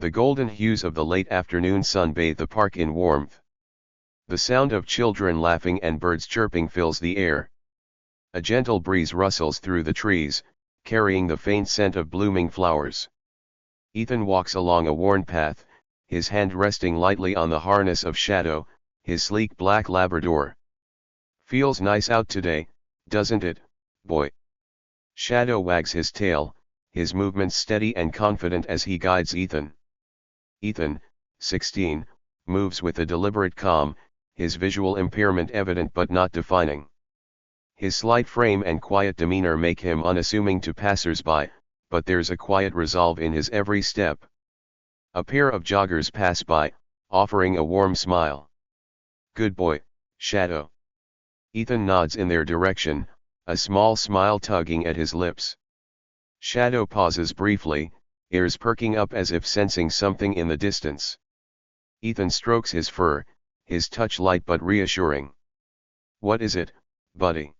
The golden hues of the late afternoon sun bathe the park in warmth. The sound of children laughing and birds chirping fills the air. A gentle breeze rustles through the trees, carrying the faint scent of blooming flowers. Ethan walks along a worn path, his hand resting lightly on the harness of Shadow, his sleek black Labrador. "Feels nice out today, doesn't it, boy?" Shadow wags his tail, his movements steady and confident as he guides Ethan. Ethan, 16, moves with a deliberate calm, his visual impairment evident but not defining. His slight frame and quiet demeanor make him unassuming to passers-by, but there's a quiet resolve in his every step. A pair of joggers pass by, offering a warm smile. "Good boy, Shadow." Ethan nods in their direction, a small smile tugging at his lips. Shadow pauses briefly, ears perking up as if sensing something in the distance. Ethan strokes his fur, his touch light but reassuring. "What is it, buddy?"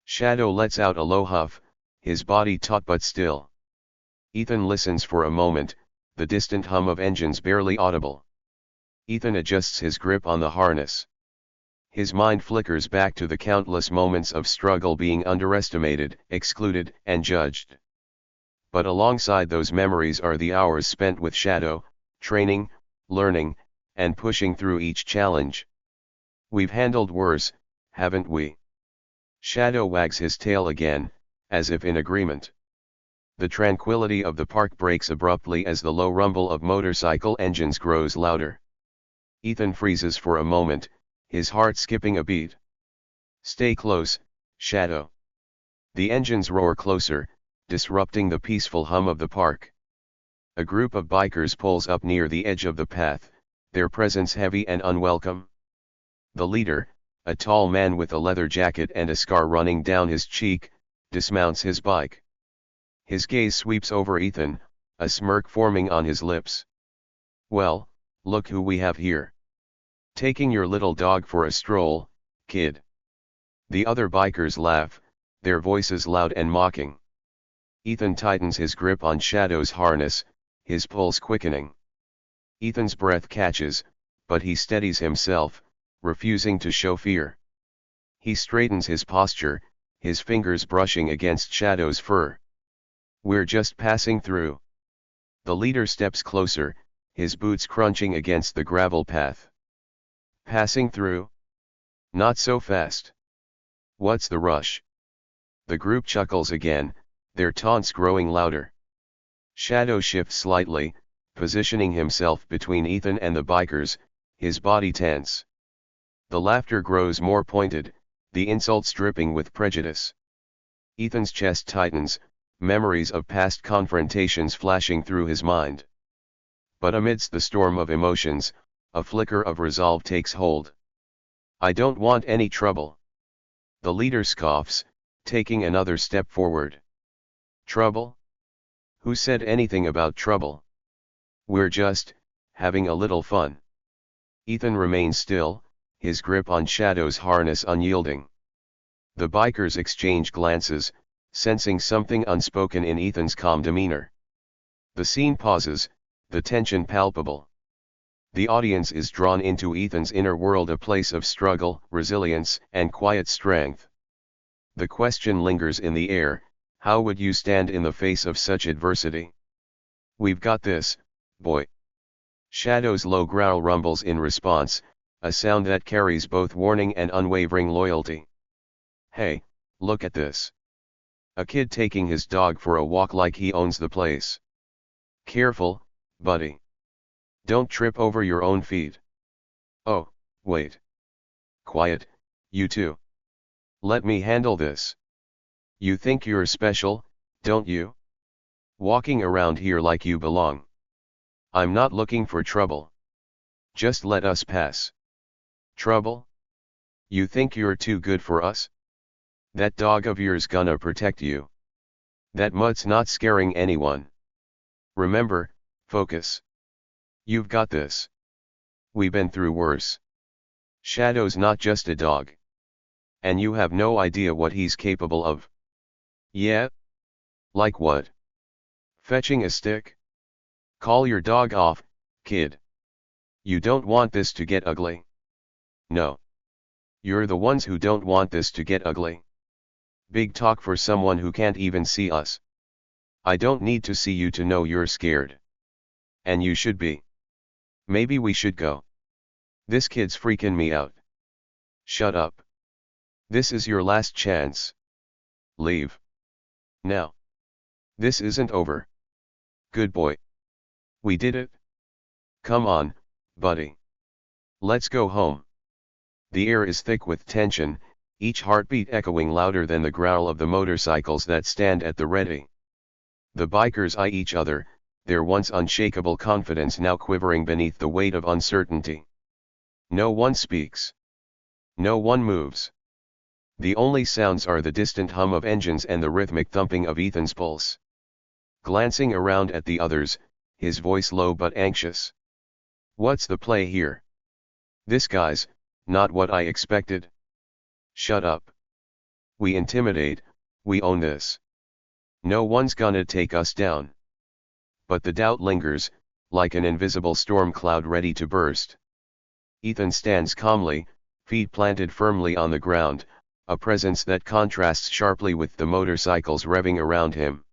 Shadow lets out a low huff, his body taut but still. Ethan listens for a moment, the distant hum of engines barely audible. Ethan adjusts his grip on the harness. His mind flickers back to the countless moments of struggle, being underestimated, excluded, and judged. But alongside those memories are the hours spent with Shadow, training, learning, and pushing through each challenge. "We've handled worse, haven't we?" Shadow wags his tail again, as if in agreement. The tranquility of the park breaks abruptly as the low rumble of motorcycle engines grows louder. Ethan freezes for a moment, his heart skipping a beat. "Stay close, Shadow." The engines roar closer, disrupting the peaceful hum of the park. A group of bikers pulls up near the edge of the path, their presence heavy and unwelcome. The leader, a tall man with a leather jacket and a scar running down his cheek, dismounts his bike. His gaze sweeps over Ethan, a smirk forming on his lips. "Well, look who we have here. Taking your little dog for a stroll, kid." The other bikers laugh, their voices loud and mocking. Ethan tightens his grip on Shadow's harness, his pulse quickening. Ethan's breath catches, but he steadies himself, refusing to show fear. He straightens his posture, his fingers brushing against Shadow's fur. "We're just passing through." The leader steps closer, his boots crunching against the gravel path. "Passing through? Not so fast. What's the rush?" The group chuckles again, their taunts growing louder. Shadow shifts slightly, positioning himself between Ethan and the bikers, his body tense. The laughter grows more pointed, the insults dripping with prejudice. Ethan's chest tightens, memories of past confrontations flashing through his mind. But amidst the storm of emotions, a flicker of resolve takes hold. "I don't want any trouble." The leader scoffs, taking another step forward. "Trouble? Who said anything about trouble? We're just having a little fun." Ethan remains still, his grip on Shadow's harness unyielding. The bikers exchange glances, sensing something unspoken in Ethan's calm demeanor. The scene pauses, the tension palpable. The audience is drawn into Ethan's inner world, a place of struggle, resilience, and quiet strength. The question lingers in the air: how would you stand in the face of such adversity? "We've got this, boy." Shadow's low growl rumbles in response, a sound that carries both warning and unwavering loyalty. "Hey, look at this. A kid taking his dog for a walk like he owns the place. Careful, buddy. Don't trip over your own feet. Oh, wait. Quiet, you two. Let me handle this. You think you're special, don't you? Walking around here like you belong. I'm not looking for trouble. Just let us pass." "Trouble? You think you're too good for us? That dog of yours gonna protect you. That mutt's not scaring anyone. Remember, focus. You've got this. We been through worse. Shadow's not just a dog. And you have no idea what he's capable of." "Yeah? Like what? Fetching a stick? Call your dog off, kid. You don't want this to get ugly. No. You're the ones who don't want this to get ugly. Big talk for someone who can't even see us. I don't need to see you to know you're scared. And you should be. Maybe we should go. This kid's freaking me out. Shut up. This is your last chance. Leave. Now. This isn't over. Good boy. We did it. Come on, buddy. Let's go home. The air is thick with tension, each heartbeat echoing louder than the growl of the motorcycles that stand at the ready. The bikers eye each other, their once unshakable confidence now quivering beneath the weight of uncertainty. No one speaks. No one moves. The only sounds are the distant hum of engines and the rhythmic thumping of Ethan's pulse. Glancing around at the others, his voice low but anxious. What's the play here? This guy's not what I expected. Shut up. We intimidate, we own this. No one's gonna take us down. But the doubt lingers, like an invisible storm cloud ready to burst. Ethan stands calmly, feet planted firmly on the ground, a presence that contrasts sharply with the motorcycles revving around him.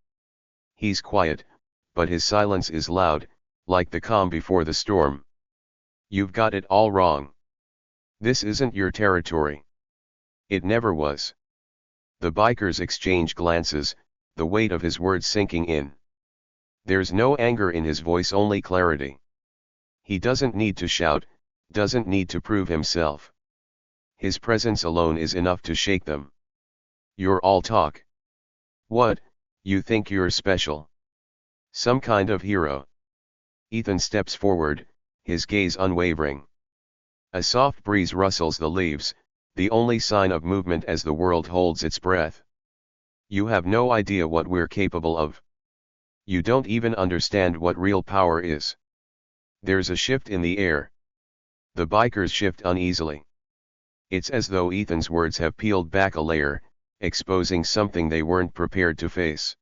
He's quiet, but his silence is loud, like the calm before the storm. You've got it all wrong. This isn't your territory. It never was. The bikers exchange glances, the weight of his words sinking in. There's no anger in his voice, only clarity. He doesn't need to shout, doesn't need to prove himself. His presence alone is enough to shake them. You're all talk. What, you think you're special? Some kind of hero? Ethan steps forward, his gaze unwavering. A soft breeze rustles the leaves, the only sign of movement as the world holds its breath. You have no idea what we're capable of. You don't even understand what real power is. There's a shift in the air. The bikers shift uneasily. It's as though Ethan's words have peeled back a layer, exposing something they weren't prepared to face.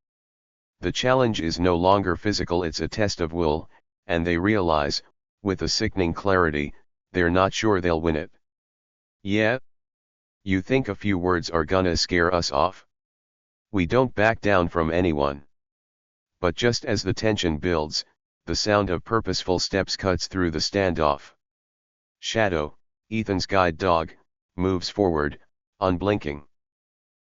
The challenge is no longer physical, it's a test of will, and they realize, with a sickening clarity, they're not sure they'll win it. Yeah? You think a few words are gonna scare us off? We don't back down from anyone. But just as the tension builds, the sound of purposeful steps cuts through the standoff. Shadow, Ethan's guide dog, moves forward, unblinking.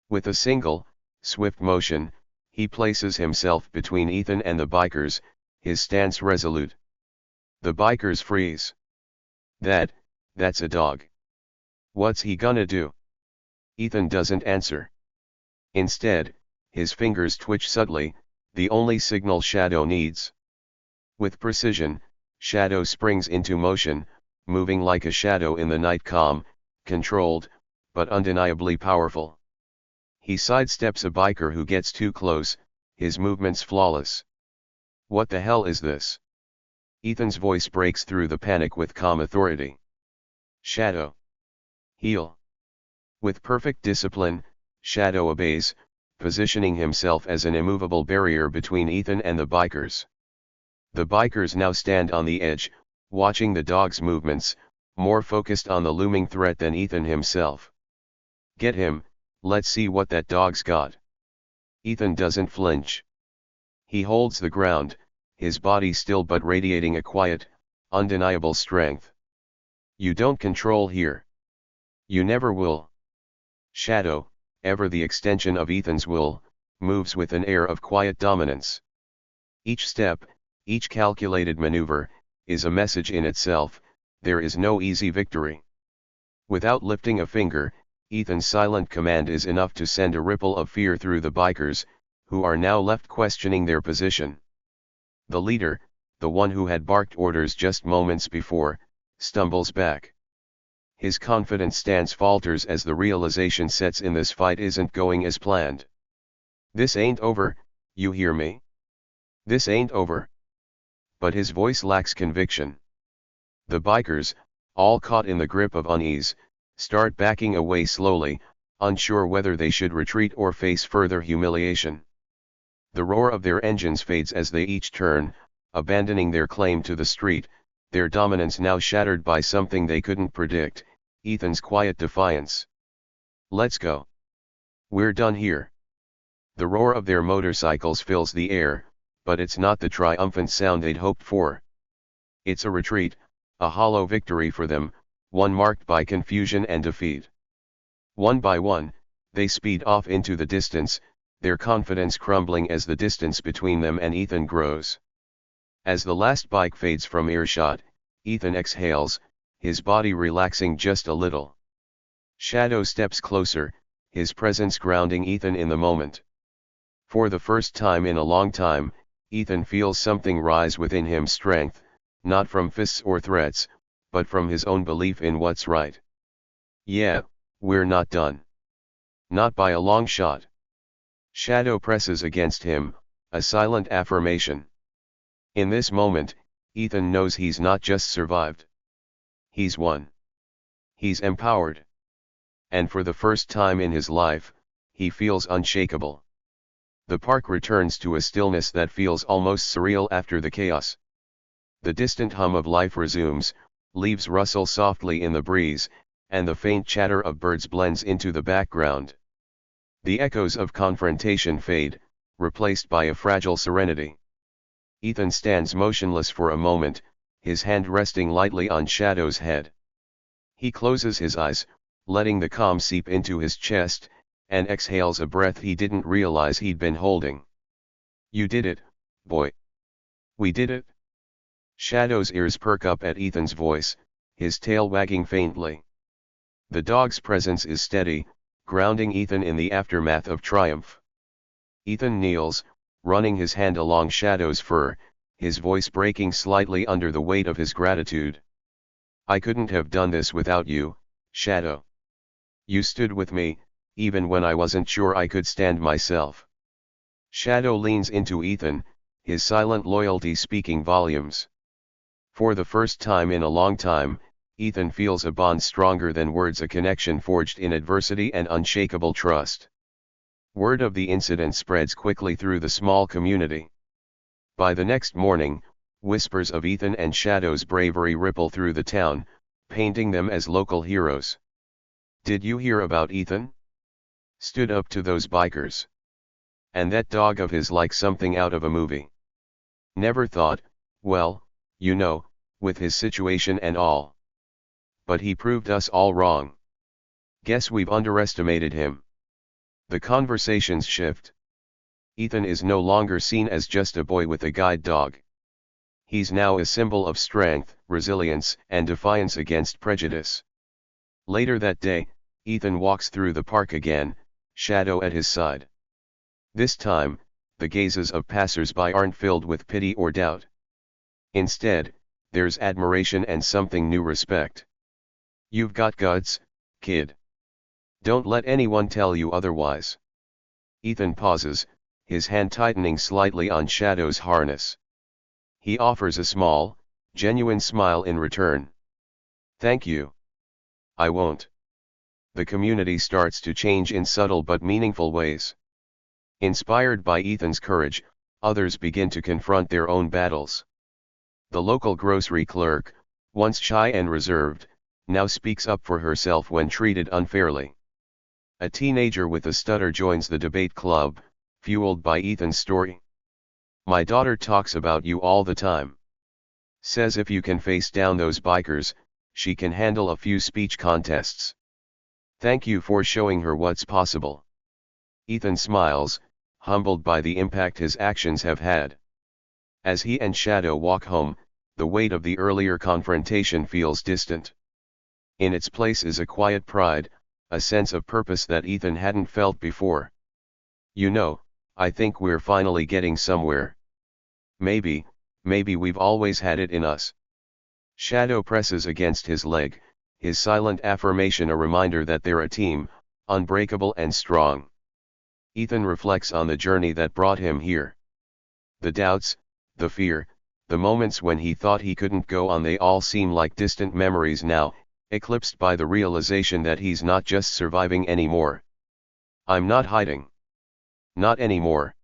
With a single, swift motion, he places himself between Ethan and the bikers, his stance resolute. The bikers freeze. That's a dog. What's he gonna do? Ethan doesn't answer. Instead, his fingers twitch subtly, the only signal Shadow needs. With precision, Shadow springs into motion, moving like a shadow in the night, calm, controlled, but undeniably powerful. He sidesteps a biker who gets too close, his movements flawless. What the hell is this? Ethan's voice breaks through the panic with calm authority. Shadow. Heel. With perfect discipline, Shadow obeys, positioning himself as an immovable barrier between Ethan and the bikers. The bikers now stand on the edge, watching the dog's movements, more focused on the looming threat than Ethan himself. Get him, let's see what that dog's got. Ethan doesn't flinch. He holds the ground, his body still but radiating a quiet, undeniable strength. You don't control here. You never will. Shadow, ever the extension of Ethan's will, moves with an air of quiet dominance. Each step, each calculated maneuver, is a message in itself. There is no easy victory. Without lifting a finger, Ethan's silent command is enough to send a ripple of fear through the bikers, who are now left questioning their position. The leader, the one who had barked orders just moments before, stumbles back. His confident stance falters as the realization sets in: this fight isn't going as planned. This ain't over, you hear me? This ain't over. But his voice lacks conviction. The bikers, all caught in the grip of unease, start backing away slowly, unsure whether they should retreat or face further humiliation. The roar of their engines fades as they each turn, abandoning their claim to the street, their dominance now shattered by something they couldn't predict, Ethan's quiet defiance. "Let's go. We're done here." The roar of their motorcycles fills the air, but it's not the triumphant sound they'd hoped for. It's a retreat, a hollow victory for them, one marked by confusion and defeat. One by one, they speed off into the distance, their confidence crumbling as the distance between them and Ethan grows. As the last bike fades from earshot, Ethan exhales, his body relaxing just a little. Shadow steps closer, his presence grounding Ethan in the moment. For the first time in a long time, Ethan feels something rise within him, strength, not from fists or threats, but from his own belief in what's right. "Yeah, we're not done. Not by a long shot." Shadow presses against him, a silent affirmation. In this moment, Ethan knows he's not just survived. He's won. He's empowered. And for the first time in his life, he feels unshakable. The park returns to a stillness that feels almost surreal after the chaos. The distant hum of life resumes, leaves rustle softly in the breeze, and the faint chatter of birds blends into the background. The echoes of confrontation fade, replaced by a fragile serenity. Ethan stands motionless for a moment, his hand resting lightly on Shadow's head. He closes his eyes, letting the calm seep into his chest, and exhales a breath he didn't realize he'd been holding. "You did it, boy. We did it." Shadow's ears perk up at Ethan's voice, his tail wagging faintly. The dog's presence is steady, grounding Ethan in the aftermath of triumph. Ethan kneels, running his hand along Shadow's fur, his voice breaking slightly under the weight of his gratitude. "I couldn't have done this without you, Shadow. You stood with me, even when I wasn't sure I could stand myself." Shadow leans into Ethan, his silent loyalty speaking volumes. For the first time in a long time, Ethan feels a bond stronger than words, a connection forged in adversity and unshakable trust. Word of the incident spreads quickly through the small community. By the next morning, whispers of Ethan and Shadow's bravery ripple through the town, painting them as local heroes. "Did you hear about Ethan? Stood up to those bikers. And that dog of his, like something out of a movie. Never thought, well, you know, with his situation and all. But he proved us all wrong. Guess we've underestimated him." The conversations shift. Ethan is no longer seen as just a boy with a guide dog. He's now a symbol of strength, resilience, and defiance against prejudice. Later that day, Ethan walks through the park again, Shadow at his side. This time, the gazes of passers-by aren't filled with pity or doubt. Instead, there's admiration and something new, respect. "You've got guts, kid. Don't let anyone tell you otherwise." Ethan pauses, his hand tightening slightly on Shadow's harness. He offers a small, genuine smile in return. "Thank you. I won't." The community starts to change in subtle but meaningful ways. Inspired by Ethan's courage, others begin to confront their own battles. The local grocery clerk, once shy and reserved, now speaks up for herself when treated unfairly. A teenager with a stutter joins the debate club, fueled by Ethan's story. "My daughter talks about you all the time. Says if you can face down those bikers, she can handle a few speech contests. Thank you for showing her what's possible." Ethan smiles, humbled by the impact his actions have had. As he and Shadow walk home, the weight of the earlier confrontation feels distant. In its place is a quiet pride, a sense of purpose that Ethan hadn't felt before. "You know, I think we're finally getting somewhere. Maybe we've always had it in us." Shadow presses against his leg, his silent affirmation a reminder that they're a team, unbreakable and strong. Ethan reflects on the journey that brought him here. The doubts, the fear, the moments when he thought he couldn't go on, they all seem like distant memories now, eclipsed by the realization that he's not just surviving anymore. "I'm not hiding. Not anymore."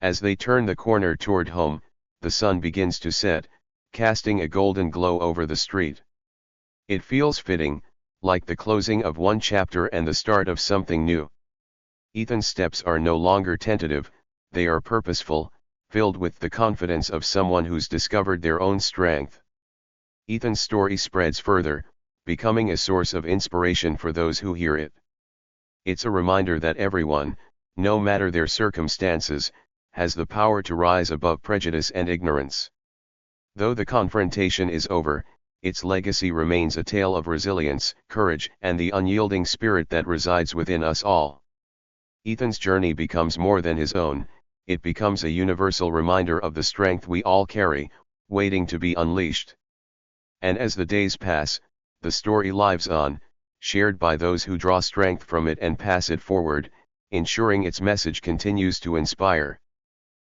As they turn the corner toward home, the sun begins to set, casting a golden glow over the street. It feels fitting, like the closing of one chapter and the start of something new. Ethan's steps are no longer tentative, they are purposeful, filled with the confidence of someone who's discovered their own strength. Ethan's story spreads further, becoming a source of inspiration for those who hear it. It's a reminder that everyone, no matter their circumstances, has the power to rise above prejudice and ignorance. Though the confrontation is over, its legacy remains a tale of resilience, courage, and the unyielding spirit that resides within us all. Ethan's journey becomes more than his own, it becomes a universal reminder of the strength we all carry, waiting to be unleashed. And as the days pass, the story lives on, shared by those who draw strength from it and pass it forward, ensuring its message continues to inspire.